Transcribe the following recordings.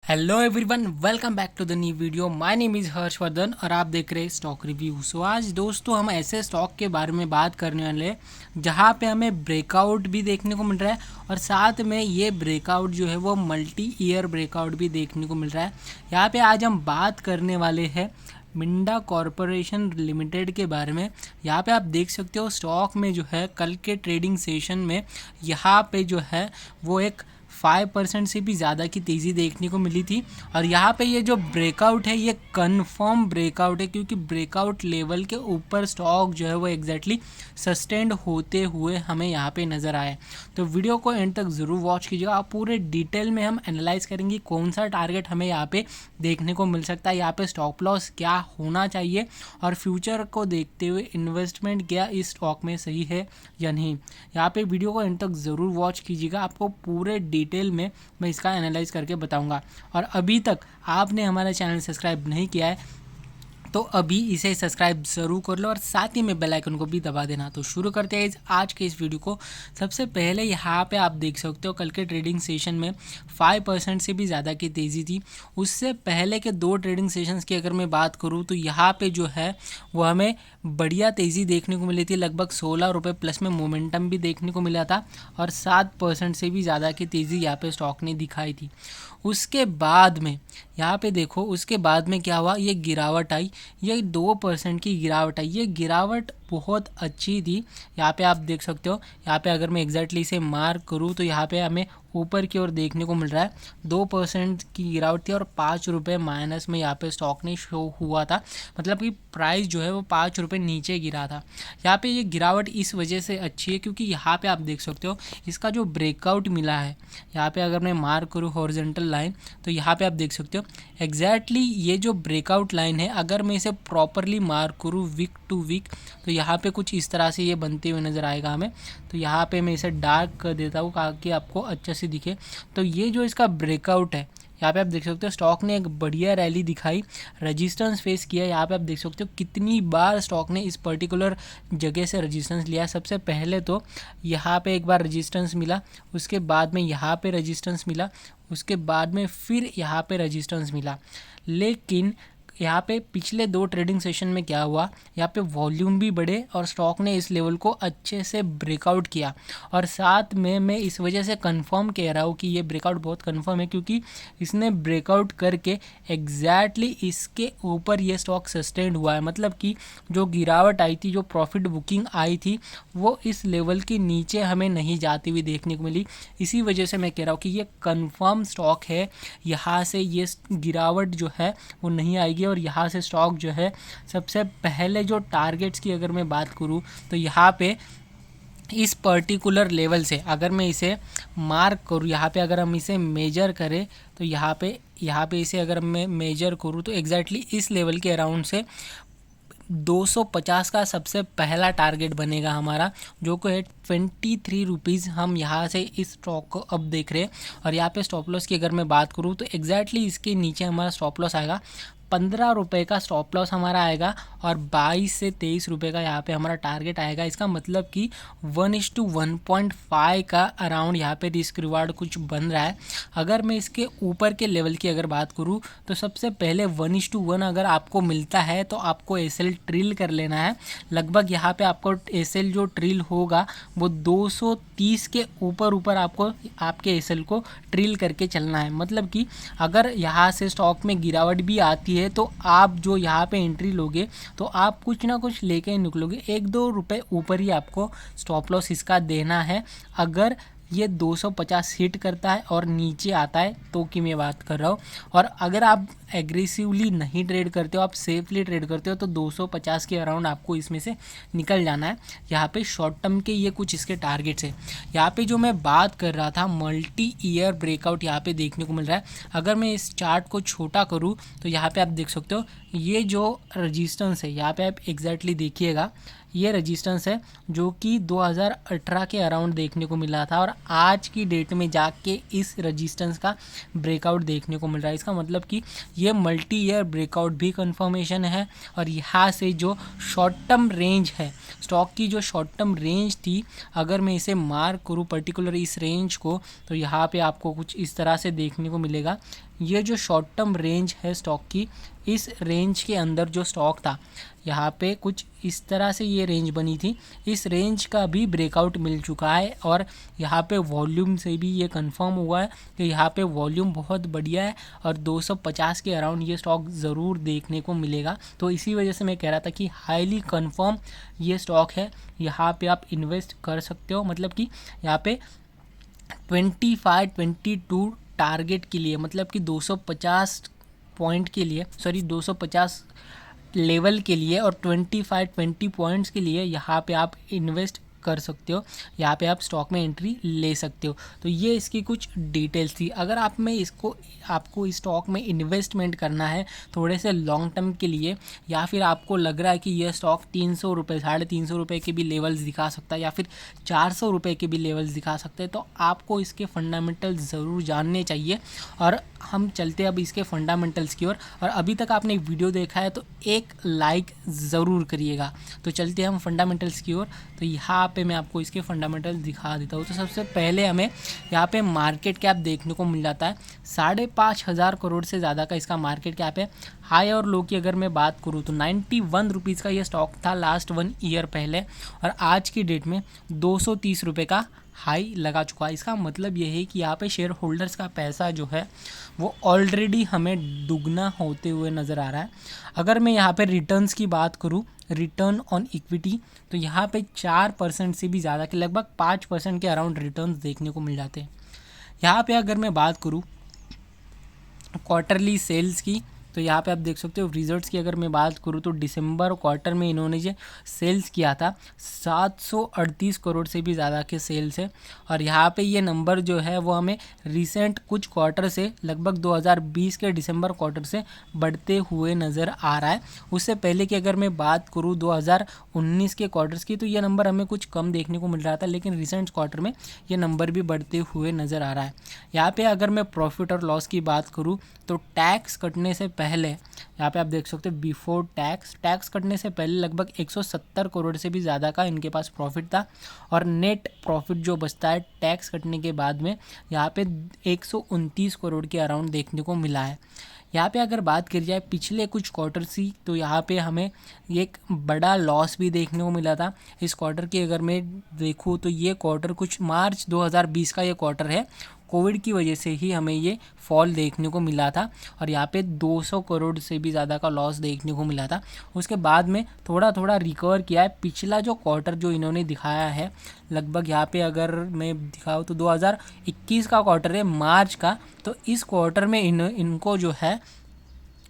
Hello everyone, welcome back to the new video. My name is Harshvardhan और आप देख रहे हैं स्टॉक रिव्यू। सो आज दोस्तों हम ऐसे स्टॉक के बारे में बात करने वाले हैं जहां पे हमें ब्रेकआउट भी देखने को मिल रहा है और साथ में ये ब्रेकआउट जो है वो मल्टी ईयर ब्रेकआउट भी देखने को मिल रहा है। यहाँ पे आज हम बात करने वाले हैं मिंडा कॉरपोरेशन लिमिटेड के बारे में। यहाँ पे आप देख सकते हो स्टॉक में जो है कल के ट्रेडिंग सेशन में यहाँ पे जो है वो एक 5% से भी ज़्यादा की तेज़ी देखने को मिली थी। और यहाँ पे ये जो ब्रेकआउट है ये कंफर्म ब्रेकआउट है, क्योंकि ब्रेकआउट लेवल के ऊपर स्टॉक जो है वो एग्जैक्टली सस्टेंड होते हुए हमें यहाँ पे नज़र आए। तो वीडियो को एंड तक ज़रूर वॉच कीजिएगा। आप पूरे डिटेल में हम एनालाइज करेंगे कौन सा टारगेट हमें यहाँ पे देखने को मिल सकता है, यहाँ पे स्टॉप लॉस क्या होना चाहिए और फ्यूचर को देखते हुए इन्वेस्टमेंट क्या इस स्टॉक में सही है या नहीं। यहाँ पे वीडियो को एंड तक ज़रूर वॉच कीजिएगा, आपको पूरे डिटेल में मैं इसका एनालाइज करके बताऊंगा। और अभी तक आपने हमारा चैनल सब्सक्राइब नहीं किया है तो अभी इसे सब्सक्राइब ज़रूर कर लो और साथ ही में बेल आइकन को भी दबा देना। तो शुरू करते हैं आज के इस वीडियो को। सबसे पहले यहाँ पे आप देख सकते हो कल के ट्रेडिंग सेशन में 5% से भी ज़्यादा की तेज़ी थी। उससे पहले के दो ट्रेडिंग सेशंस की अगर मैं बात करूँ तो यहाँ पे जो है वो हमें बढ़िया तेज़ी देखने को मिली थी। लगभग 16 रुपये प्लस में मोमेंटम भी देखने को मिला था और 7% से भी ज़्यादा की तेज़ी यहाँ पे स्टॉक ने दिखाई थी। उसके बाद में यहाँ पे देखो, उसके बाद में क्या हुआ, ये गिरावट आई, ये 2% की गिरावट आई। ये गिरावट बहुत अच्छी थी। यहाँ पे आप देख सकते हो, यहाँ पे अगर मैं एग्जैक्टली इसे मार्क करूँ तो यहाँ पे हमें ऊपर की ओर देखने को मिल रहा है 2% की गिरावट थी और 5 रुपये माइनस में यहाँ पे स्टॉक ने शो हुआ था। मतलब कि प्राइस जो है वो 5 रुपये नीचे गिरा था। यहाँ पे ये गिरावट इस वजह से अच्छी है क्योंकि यहाँ पे आप देख सकते हो इसका जो ब्रेकआउट मिला है, यहाँ पे अगर मैं मार्क करूँ हॉरिजॉन्टल लाइन तो यहाँ पे आप देख सकते हो एग्जैक्टली ये जो ब्रेकआउट लाइन है, अगर मैं इसे प्रॉपरली मार्क करूँ वीक टू वीक तो यहाँ पे कुछ इस तरह से ये बनते हुए नज़र आएगा हमें। तो यहाँ पे मैं इसे डार्क कर देता हूँ ताकि आपको अच्छे से दिखे। तो ये जो इसका ब्रेकआउट है, यहाँ पे आप देख सकते हो स्टॉक ने एक बढ़िया रैली दिखाई, रेजिस्टेंस फेस किया। यहाँ पे आप देख सकते हो कितनी बार स्टॉक ने इस पर्टिकुलर जगह से रेजिस्टेंस लिया। सबसे पहले तो यहाँ पे एक बार रेजिस्टेंस मिला, उसके बाद में यहाँ पे रेजिस्टेंस मिला, उसके बाद में फिर यहाँ पे रेजिस्टेंस मिला। लेकिन यहाँ पे पिछले दो ट्रेडिंग सेशन में क्या हुआ, यहाँ पे वॉल्यूम भी बढ़े और स्टॉक ने इस लेवल को अच्छे से ब्रेकआउट किया। और साथ में मैं इस वजह से कंफर्म कह रहा हूँ कि ये ब्रेकआउट बहुत कंफर्म है क्योंकि इसने ब्रेकआउट करके एग्जैक्टली इसके ऊपर ये स्टॉक सस्टेंड हुआ है। मतलब कि जो गिरावट आई थी, जो प्रॉफिट बुकिंग आई थी, वो इस लेवल के नीचे हमें नहीं जाती हुई देखने को मिली। इसी वजह से मैं कह रहा हूँ कि ये कंफर्म स्टॉक है, यहाँ से ये गिरावट जो है वो नहीं आएगी। और यहाँ से स्टॉक जो है सबसे पहले जो टारगेट्स की अगर मैं बात करूँ तो यहाँ पे इस पर्टिकुलर लेवल से अगर मैं इसे मार्क करूँ, यहाँ पे अगर हम इसे मेजर करें तो यहाँ पे इसे अगर मैं मेजर करूँ तो एग्जैक्टली इस लेवल के अराउंड से 250 का सबसे पहला टारगेट बनेगा हमारा, जो को है 23 रुपीज़। हम यहाँ से इस स्टॉक को अब देख रहे हैं। और यहाँ पे स्टॉप लॉस की अगर मैं बात करूँ तो एग्जैक्टली इसके नीचे हमारा स्टॉप लॉस आएगा 15 रुपये का स्टॉप लॉस हमारा आएगा और 22 से 23 रुपये का यहाँ पे हमारा टारगेट आएगा। इसका मतलब कि 1:1.5 का अराउंड यहाँ पे रिस्क रिवार्ड कुछ बन रहा है। अगर मैं इसके ऊपर के लेवल की अगर बात करूँ तो सबसे पहले 1:1 अगर आपको मिलता है तो आपको एसएल ट्रिल कर लेना है। लगभग यहाँ पे आपको एसएल जो ट्रिल होगा वो 230 के ऊपर आपको आपके एसएल को ट्रिल करके चलना है। मतलब कि अगर यहाँ से स्टॉक में गिरावट भी आती है तो आप जो यहाँ पे एंट्री लोगे तो आप कुछ ना कुछ लेके निकलोगे। 1-2 रुपये ऊपर ही आपको स्टॉप लॉस इसका देना है। अगर ये 250 हिट करता है और नीचे आता है तो की मैं बात कर रहा हूँ। और अगर आप एग्रेसिवली नहीं ट्रेड करते हो, आप सेफली ट्रेड करते हो तो 250 के अराउंड आपको इसमें से निकल जाना है। यहाँ पे शॉर्ट टर्म के ये कुछ इसके टारगेट्स है। यहाँ पे जो मैं बात कर रहा था मल्टी ईयर ब्रेकआउट यहाँ पे देखने को मिल रहा है। अगर मैं इस चार्ट को छोटा करूँ तो यहाँ पे आप देख सकते हो ये जो रजिस्टेंस है, यहाँ पे आप एग्जैक्टली देखिएगा, ये रजिस्टेंस है जो कि 2018 के अराउंड देखने को मिला था और आज की डेट में जाके इस रजिस्टेंस का ब्रेकआउट देखने को मिल रहा है। इसका मतलब कि ये मल्टी ईयर ब्रेकआउट भी कंफर्मेशन है। और यहाँ से जो शॉर्ट टर्म रेंज है, स्टॉक की जो शॉर्ट टर्म रेंज थी, अगर मैं इसे मार्क करूँ पर्टिकुलर इस रेंज को तो यहाँ पे आपको कुछ इस तरह से देखने को मिलेगा। ये जो शॉर्ट टर्म रेंज है स्टॉक की, इस रेंज के अंदर जो स्टॉक था यहाँ पे कुछ इस तरह से ये रेंज बनी थी, इस रेंज का भी ब्रेकआउट मिल चुका है और यहाँ पे वॉल्यूम से भी ये कंफर्म हुआ है कि यहाँ पे वॉल्यूम बहुत बढ़िया है और 250 के अराउंड ये स्टॉक ज़रूर देखने को मिलेगा। तो इसी वजह से मैं कह रहा था कि हाईली कंफर्म ये स्टॉक है, यहाँ पे आप इन्वेस्ट कर सकते हो। मतलब कि यहाँ पे 22 टारगेट के लिए, मतलब कि 250 पॉइंट के लिए, 250 लेवल के लिए और 20 पॉइंट्स के लिए यहाँ पे आप इन्वेस्ट कर सकते हो, यहाँ पे आप स्टॉक में एंट्री ले सकते हो। तो ये इसकी कुछ डिटेल्स थी। अगर आपको इस स्टॉक में इन्वेस्टमेंट करना है थोड़े से लॉन्ग टर्म के लिए, या फिर आपको लग रहा है कि ये स्टॉक 300 रुपये, 350 रुपये के भी लेवल्स दिखा सकता है या फिर 400 रुपये के भी लेवल्स दिखा सकते हैं, तो आपको इसके फंडामेंटल्स ज़रूर जानने चाहिए। और हम चलते अब इसके फंडामेंटल्स की ओर। और अभी तक आपने वीडियो देखा है तो एक लाइक ज़रूर करिएगा। तो चलते हैं हम फंडामेंटल्स की ओर। तो यहाँ पे मैं आपको इसके फंडामेंटल्स दिखा देता हूँ। तो सबसे पहले हमें यहाँ पे मार्केट कैप देखने को मिल जाता है, 5,500 करोड़ से ज़्यादा का इसका मार्केट कैप है। हाई और लो की अगर मैं बात करूँ तो 91 रुपीज़ का ये स्टॉक था लास्ट 1 ईयर पहले, और आज की डेट में 230 रुपये का हाई लगा चुका है। इसका मतलब ये है कि यहाँ पे शेयर होल्डर्स का पैसा जो है वो ऑलरेडी हमें दुगना होते हुए नज़र आ रहा है। अगर मैं यहाँ पे रिटर्न्स की बात करूँ, रिटर्न ऑन इक्विटी, तो यहाँ पे 4% से भी ज़्यादा के लगभग 5% के अराउंड रिटर्न्स देखने को मिल जाते हैं। यहाँ पे अगर मैं बात करूँ क्वार्टरली सेल्स की, तो यहाँ पे आप देख सकते हो रिजल्ट्स की अगर मैं बात करूँ तो दिसंबर क्वार्टर में इन्होंने जो सेल्स किया था 738 करोड़ से भी ज़्यादा के सेल्स है। और यहाँ पे ये नंबर जो है वो हमें रिसेंट कुछ क्वार्टर से लगभग 2020 के दिसंबर क्वार्टर से बढ़ते हुए नज़र आ रहा है। उससे पहले की अगर मैं बात करूँ 2019 के क्वार्टर्स की, तो ये नंबर हमें कुछ कम देखने को मिल रहा था, लेकिन रिसेंट क्वार्टर में ये नंबर भी बढ़ते हुए नज़र आ रहा है। यहाँ पे अगर मैं प्रॉफिट और लॉस की बात करूँ तो टैक्स कटने से पहले यहाँ पे आप देख सकते हो बिफोर टैक्स कटने से पहले लगभग 170 करोड़ से भी ज़्यादा का इनके पास प्रॉफिट था, और नेट प्रॉफिट जो बचता है टैक्स कटने के बाद में यहाँ पे 129 करोड़ के अराउंड देखने को मिला है। यहाँ पे अगर बात करी जाए पिछले कुछ क्वार्टर की, तो यहाँ पे हमें एक बड़ा लॉस भी देखने को मिला था। इस क्वार्टर की अगर मैं देखूँ तो ये क्वार्टर कुछ मार्च 2020 का ये क्वार्टर है, कोविड की वजह से ही हमें ये फॉल देखने को मिला था और यहाँ पे 200 करोड़ से भी ज़्यादा का लॉस देखने को मिला था। उसके बाद में थोड़ा थोड़ा रिकवर किया है। पिछला जो क्वार्टर जो इन्होंने दिखाया है लगभग यहाँ पे अगर मैं दिखाऊँ तो 2021 का क्वार्टर है मार्च का, तो इस क्वार्टर में इनको जो है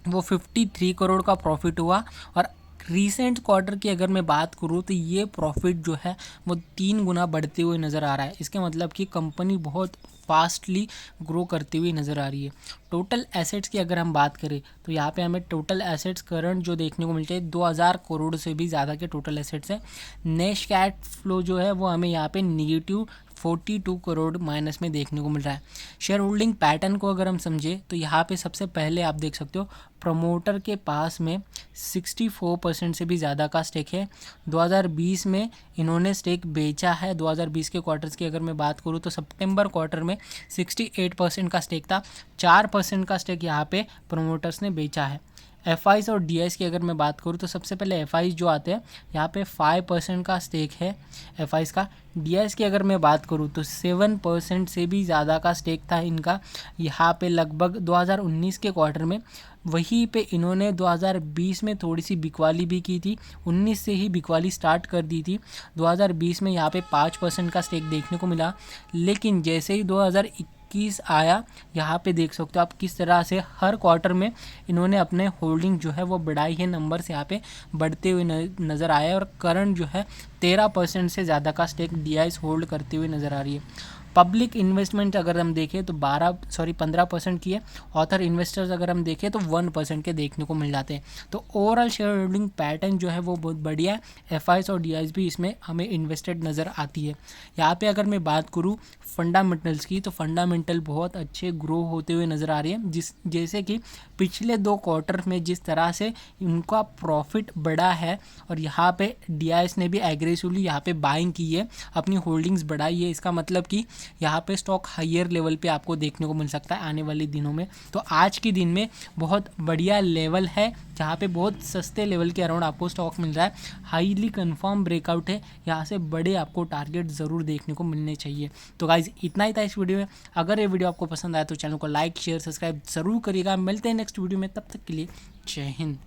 वो 53 करोड़ का प्रॉफिट हुआ। और रीसेंट क्वार्टर की अगर मैं बात करूँ तो ये प्रॉफिट जो है वो 3 गुना बढ़ते हुए नज़र आ रहा है। इसके मतलब कि कंपनी बहुत फास्टली ग्रो करती हुई नज़र आ रही है। टोटल एसेट्स की अगर हम बात करें तो यहाँ पे हमें टोटल एसेट्स करंट जो देखने को मिलते हैं 2000 करोड़ से भी ज़्यादा के टोटल एसेट्स हैं। नेट कैश फ्लो जो है वो हमें यहाँ पे नेगेटिव 42 करोड़ माइनस में देखने को मिल रहा है। शेयर होल्डिंग पैटर्न को अगर हम समझे तो यहाँ पे सबसे पहले आप देख सकते हो प्रमोटर के पास में 64% से भी ज़्यादा का स्टेक है। 2020 में इन्होंने स्टेक बेचा है। 2020 के क्वार्टर्स की अगर मैं बात करूँ तो सितंबर क्वार्टर में 68% का स्टेक था, 4% का स्टेक यहाँ पे प्रमोटर्स ने बेचा है। एफआईज और डीआईज की अगर मैं बात करूँ तो सबसे पहले एफआईज जो आते हैं यहाँ पे 5% का स्टेक है एफआईज का। डीआईज की अगर मैं बात करूँ तो 7% से भी ज़्यादा का स्टेक था इनका यहाँ पे लगभग 2019 के क्वार्टर में। वहीं पे इन्होंने 2020 में थोड़ी सी बिकवाली भी की थी, 19 से ही बिकवाली स्टार्ट कर दी थी। 2020 में यहाँ पे 5% का स्टेक देखने को मिला, लेकिन जैसे ही 2021 आया यहाँ पे देख सकते हो आप किस तरह से हर क्वार्टर में इन्होंने अपने होल्डिंग जो है वो बढ़ाई है, नंबर्स यहाँ पे बढ़ते हुए नज़र आए और करंट जो है 13% से ज़्यादा का स्टेक डीआईज होल्ड करते हुए नज़र आ रही है। पब्लिक इन्वेस्टमेंट अगर हम देखें तो 15% की है। ऑथर इन्वेस्टर्स अगर हम देखें तो 1% के देखने को मिल जाते हैं। तो ओवरऑल शेयर होल्डिंग पैटर्न जो है वो बहुत बढ़िया है। एफआईज और डीआईज भी इसमें हमें इन्वेस्टेड नज़र आती है। यहाँ पे अगर मैं बात करूँ फंडामेंटल्स की तो फंडामेंटल बहुत अच्छे ग्रो होते हुए नज़र आ रही है। जैसे कि पिछले 2 क्वार्टर में जिस तरह से उनका प्रॉफिट बढ़ा है और यहाँ पे डीआईएस ने भी एग्रेसिवली यहाँ पे बाइंग की है, अपनी होल्डिंग्स बढ़ाई है। इसका मतलब कि यहाँ पे स्टॉक हायर लेवल पे आपको देखने को मिल सकता है आने वाले दिनों में। तो आज के दिन में बहुत बढ़िया लेवल है जहाँ पे बहुत सस्ते लेवल के अराउंड आपको स्टॉक मिल रहा है। हाईली कंफर्म ब्रेकआउट है, यहाँ से बड़े आपको टारगेट ज़रूर देखने को मिलने चाहिए। तो गाइज इतना ही था इस वीडियो में। अगर ये वीडियो आपको पसंद आया तो चैनल को लाइक शेयर सब्सक्राइब ज़रूर करिएगा। मिलते हैं नेक्स्ट वीडियो में, तब तक के लिए जय हिंद।